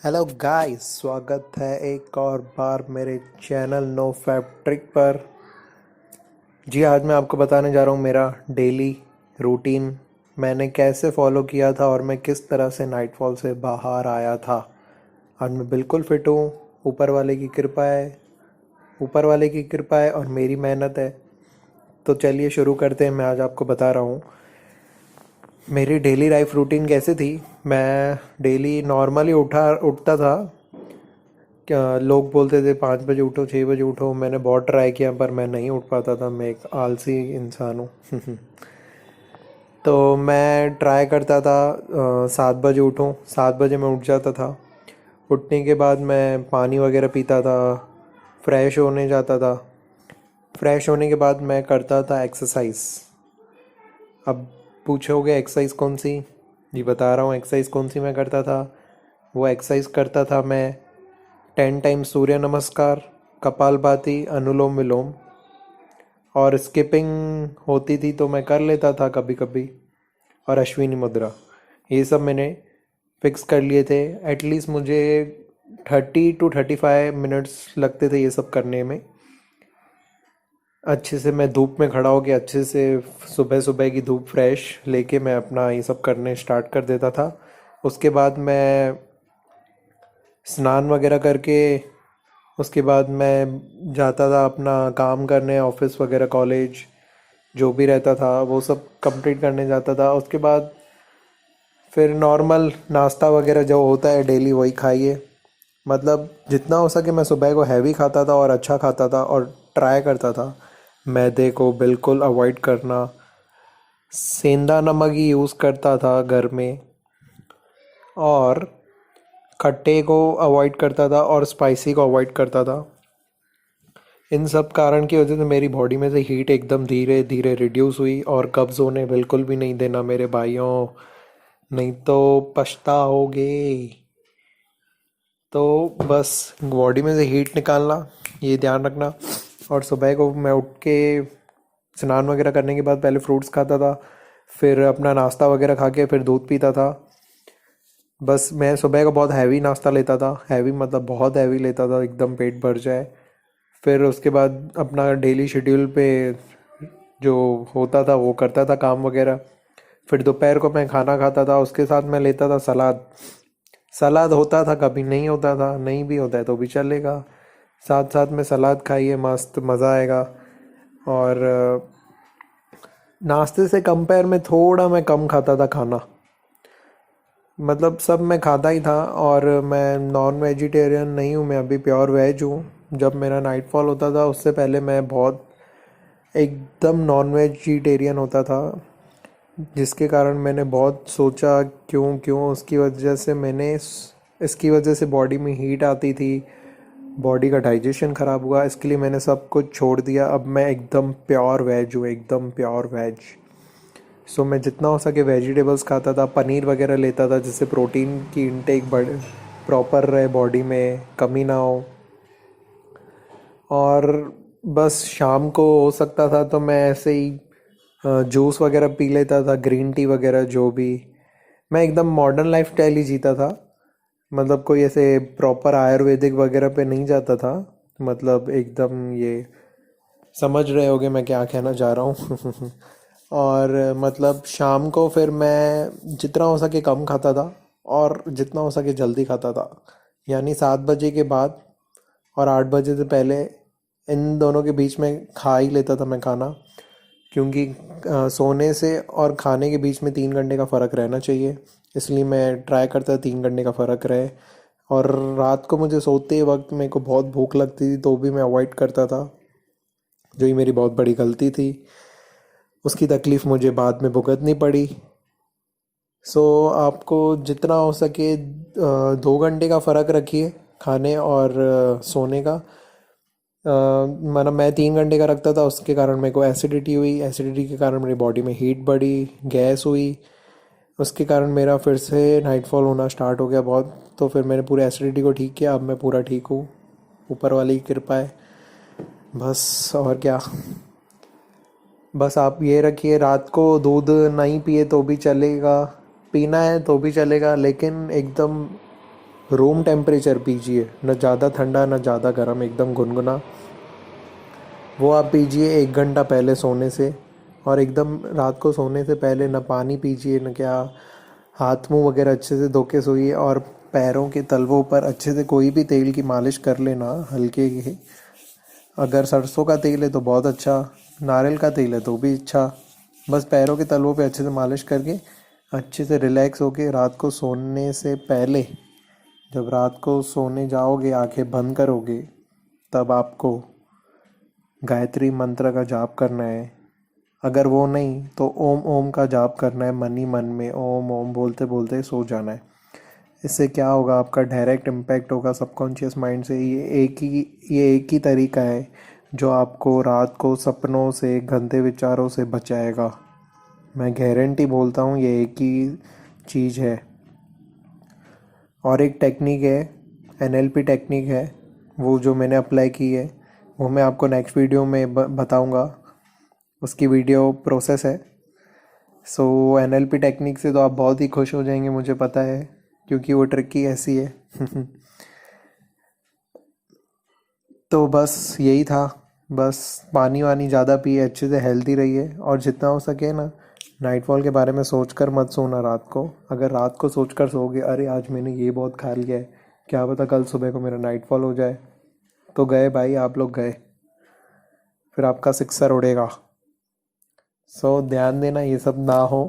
Hello guys, स्वागत है एक और बार मेरे चैनल नो फैप ट्रिक पर। जी, आज मैं आपको बताने जा रहा हूँ मेरा डेली रूटीन मैंने कैसे फॉलो किया था और मैं किस तरह से नाइटफॉल से बाहर आया था। आज मैं बिल्कुल फिट हूँ। ऊपर वाले की कृपा है। ऊपर वाले की कृपा है और मेरी मेहनत है। तो चलिए शुरू करते हैं। मैं आज आपको बता रहा हूँ मेरी डेली लाइफ रूटीन कैसे थी। मैं डेली नॉर्मली उठता था। क्या लोग बोलते थे 5 बजे उठो, 6 बजे उठो। मैंने बहुत ट्राई किया पर मैं नहीं उठ पाता था। मैं एक आलसी इंसान हूँ। तो मैं ट्राई करता था 7 बजे उठूँ। 7 बजे मैं उठ जाता था। उठने के बाद मैं पानी वगैरह पीता था, फ्रेश होने जाता था। फ्रेश होने के बाद मैं करता था एक्सरसाइज। अब पूछोगे एक्सरसाइज कौन सी? जी, बता रहा हूँ एक्सरसाइज कौन सी मैं करता था। वो एक्सरसाइज करता था मैं 10 टाइम्स सूर्य नमस्कार, कपालभाति, अनुलोम विलोम, और स्किपिंग होती थी तो मैं कर लेता था कभी कभी, और अश्विनी मुद्रा। ये सब मैंने फिक्स कर लिए थे। एटलीस्ट मुझे 30 to 35 मिनट्स लगते थे ये सब करने में। अच्छे से मैं धूप में खड़ा होकर अच्छे से सुबह सुबह की धूप फ्रेश लेके मैं अपना ये सब करने स्टार्ट कर देता था। उसके बाद मैं स्नान वगैरह करके उसके बाद मैं जाता था अपना काम करने, ऑफिस वगैरह, कॉलेज जो भी रहता था वो सब कंप्लीट करने जाता था। उसके बाद फिर नॉर्मल नाश्ता वगैरह जो होता है डेली वही खाइए। मतलब जितना हो सके मैं सुबह को हैवी खाता था और अच्छा खाता था, और ट्राई करता था मैदे को बिल्कुल अवॉइड करना। सेंधा नमक ही यूज़ करता था घर में, और खट्टे को अवॉइड करता था और स्पाइसी को अवॉइड करता था। इन सब कारण की वजह से मेरी बॉडी में से हीट एकदम धीरे धीरे रिड्यूस हुई, और कब्ज़ होने बिल्कुल भी नहीं देना मेरे भाइयों, नहीं तो पछताओगे। तो बस बॉडी में से हीट निकालना, ये ध्यान रखना। और सुबह को मैं उठ के स्नान वगैरह करने के बाद पहले फ्रूट्स खाता था, फिर अपना नाश्ता वगैरह खा के फिर दूध पीता था। बस मैं सुबह को बहुत हैवी नाश्ता लेता था। हैवी मतलब बहुत हैवी लेता था, एकदम पेट भर जाए। फिर उसके बाद अपना डेली शेड्यूल पे जो होता था वो करता था, काम वगैरह। फिर दोपहर को मैं खाना खाता था, उसके साथ मैं लेता था सलाद। सलाद होता था, कभी नहीं होता था, नहीं भी होता है तो भी चलेगा। साथ साथ में सलाद खाइए, मस्त मज़ा आएगा। और नाश्ते से कंपेयर में थोड़ा मैं कम खाता था खाना। मतलब सब मैं खाता ही था, और मैं नॉन वेजिटेरियन नहीं हूँ, मैं अभी प्योर वेज हूँ। जब मेरा नाइटफॉल होता था उससे पहले मैं बहुत एकदम नॉन वेजिटेरियन होता था, जिसके कारण मैंने बहुत सोचा क्यों क्यों उसकी वजह से मैंने इसकी वजह से बॉडी में हीट आती थी, बॉडी का डाइजेशन ख़राब हुआ। इसके लिए मैंने सब कुछ छोड़ दिया। अब मैं एकदम प्योर वेज हूँ, एकदम प्योर वेज। सो मैं जितना हो सके वेजिटेबल्स खाता था, पनीर वगैरह लेता था जिससे प्रोटीन की इनटेक बढ़े, प्रॉपर रहे, बॉडी में कमी ना हो। और बस शाम को हो सकता था तो मैं ऐसे ही जूस वगैरह पी लेता था, ग्रीन टी वगैरह जो भी। मैं एकदम मॉडर्न लाइफ स्टाइल ही जीता था। मतलब कोई ऐसे प्रॉपर आयुर्वेदिक वगैरह पे नहीं जाता था। मतलब एकदम ये समझ रहे होगे मैं क्या कहना चाह रहा हूँ। और मतलब शाम को फिर मैं जितना हो सके कम खाता था, और जितना हो सके जल्दी खाता था। यानी 7 बजे के बाद और 8 बजे से पहले, इन दोनों के बीच में खा ही लेता था मैं खाना। क्योंकि सोने से और खाने के बीच में 3 घंटे का फ़र्क रहना चाहिए। इसलिए मैं ट्राई करता था 3 घंटे का फ़र्क रहे। और रात को मुझे सोते वक्त मेरे को बहुत भूख लगती थी तो भी मैं अवॉइड करता था, जो ही मेरी बहुत बड़ी गलती थी। उसकी तकलीफ़ मुझे बाद में भुगतनी पड़ी। सो आपको जितना हो सके 2 घंटे का फ़र्क रखिए खाने और सोने का। मतलब मैं 3 घंटे का रखता था, उसके कारण मेरे को एसिडिटी हुई। एसिडिटी के कारण मेरी बॉडी में हीट बढ़ी, गैस हुई। उसके कारण मेरा फिर से नाइटफॉल होना स्टार्ट हो गया बहुत। तो फिर मैंने पूरे एसिडिटी को ठीक किया, अब मैं पूरा ठीक हूँ, ऊपर वाली की कृपा है। बस और क्या। बस आप ये रखिए, रात को दूध नहीं पिए तो भी चलेगा, पीना है तो भी चलेगा, लेकिन एकदम रूम टेम्परेचर पीजिए, न ज़्यादा ठंडा न ज़्यादा गर्म, एकदम गुनगुना। वो आप पीजिए 1 घंटा पहले सोने से। और एकदम रात को सोने से पहले न पानी पीजिए न क्या, हाथ मुंह वगैरह अच्छे से धो के सोइए। और पैरों के तलवों पर अच्छे से कोई भी तेल की मालिश कर लेना, हल्के की। अगर सरसों का तेल है तो बहुत अच्छा, नारियल का तेल है तो भी अच्छा। बस पैरों के तलवों पे अच्छे से मालिश करके अच्छे से रिलैक्स होके रात को सोने से पहले, जब रात को सोने जाओगे आंखें बंद करोगे, तब आपको गायत्री मंत्र का जाप करना है। अगर वो नहीं तो ओम ओम का जाप करना है, मन ही मन में ओम ओम बोलते बोलते सो जाना है। इससे क्या होगा, आपका डायरेक्ट इम्पैक्ट होगा सबकॉन्शियस माइंड से। ये एक ही तरीका है जो आपको रात को सपनों से, गंदे विचारों से बचाएगा। मैं गारंटी बोलता हूँ, ये एक ही चीज़ है। और एक टेक्निक है, एनएलपी टेक्निक है, वो जो मैंने अप्लाई की है, वो मैं आपको नेक्स्ट वीडियो में बताऊँगा। उसकी वीडियो प्रोसेस है। सो एनएलपी टेक्निक से तो आप बहुत ही खुश हो जाएंगे, मुझे पता है, क्योंकि वो ट्रिक ही ऐसी है। तो बस यही था। बस पानी वानी ज़्यादा पिए, अच्छे से हेल्दी रहिए, और जितना हो सके ना, नाइटफॉल के बारे में सोचकर मत सोना रात को। अगर रात को सोचकर सोओगे, अरे आज मैंने ये बहुत खा लिया है, क्या पता कल सुबह को मेरा नाइटफॉल हो जाए, तो गए भाई, आप लोग गए, फिर आपका सिक्सर उड़ेगा। सो ध्यान देना ये सब ना हो।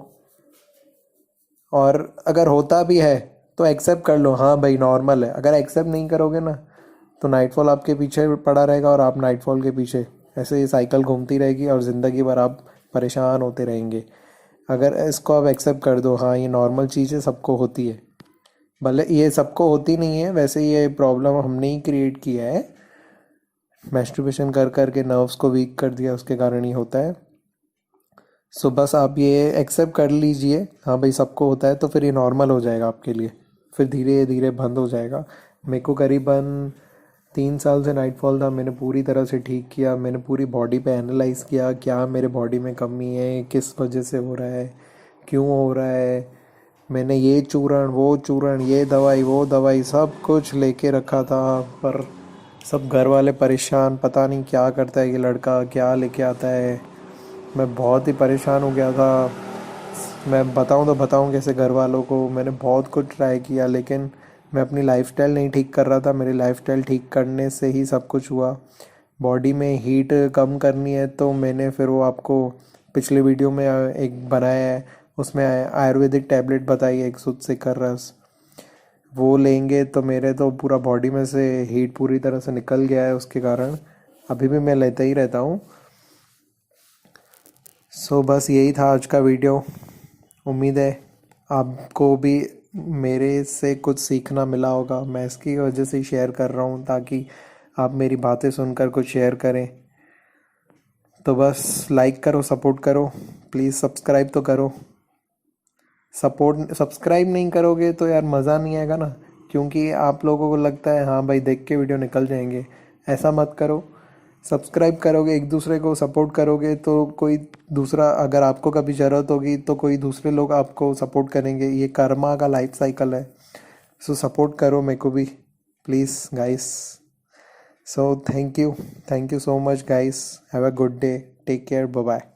और अगर होता भी है तो एक्सेप्ट कर लो, हाँ भाई नॉर्मल है। अगर एक्सेप्ट नहीं करोगे ना, तो नाइटफॉल आपके पीछे पड़ा रहेगा, और आप नाइटफॉल के पीछे, ऐसे ये साइकिल घूमती रहेगी, और ज़िंदगी भर आप परेशान होते रहेंगे। अगर इसको आप एक्सेप्ट कर दो, हाँ ये नॉर्मल चीज़ है, सबको होती है, भले ये सबको होती नहीं है, वैसे ये प्रॉब्लम हमने ही क्रिएट किया है। मैस्टरबेशन कर कर के नर्व्स को वीक कर दिया, उसके कारण ही होता है। सो बस आप ये एक्सेप्ट कर लीजिए, हाँ भाई सबको होता है, तो फिर ये नॉर्मल हो जाएगा आपके लिए, फिर धीरे धीरे बंद हो जाएगा। मेरे को करीबन 3 साल से नाइटफॉल था, मैंने पूरी तरह से ठीक किया। मैंने पूरी बॉडी पे एनालाइज किया, क्या मेरे बॉडी में कमी है, किस वजह से हो रहा है, क्यों हो रहा है। मैंने ये चूर्ण वो चूर्ण, ये दवाई वो दवाई, सब कुछ लेके रखा था, पर सब घर वाले परेशान, पता नहीं क्या करता है ये लड़का, क्या लेके आता है। मैं बहुत ही परेशान हो गया था। मैं बताऊं तो बताऊं कैसे घर वालों को। मैंने बहुत कुछ ट्राई किया, लेकिन मैं अपनी लाइफस्टाइल नहीं ठीक कर रहा था। मेरी लाइफस्टाइल ठीक करने से ही सब कुछ हुआ। बॉडी में हीट कम करनी है, तो मैंने फिर वो आपको पिछले वीडियो में एक बनाया है, उसमें आयुर्वेदिक टैबलेट बताई है, एक शुद्ध सिकर रस। वो लेंगे तो मेरे तो पूरा बॉडी में से हीट पूरी तरह से निकल गया है, उसके कारण अभी भी मैं लेता ही रहता हूँ। सो बस यही था आज का वीडियो। उम्मीद है आपको भी मेरे से कुछ सीखना मिला होगा। मैं इसकी वजह से ही शेयर कर रहा हूँ, ताकि आप मेरी बातें सुनकर कुछ शेयर करें। तो बस लाइक करो, सपोर्ट करो, प्लीज़ सब्सक्राइब तो करो। सब्सक्राइब नहीं करोगे तो यार मज़ा नहीं आएगा ना, क्योंकि आप लोगों को लगता है हाँ भाई देख के वीडियो निकल जाएंगे। ऐसा मत करो। सब्सक्राइब करोगे, एक दूसरे को सपोर्ट करोगे, तो कोई दूसरा, अगर आपको कभी ज़रूरत होगी तो कोई दूसरे लोग आपको सपोर्ट करेंगे। ये कर्मा का लाइफ साइकिल है। सो सपोर्ट करो मेरे को भी, please guys. So thank you so much guys. Have a good day, take care, bye bye.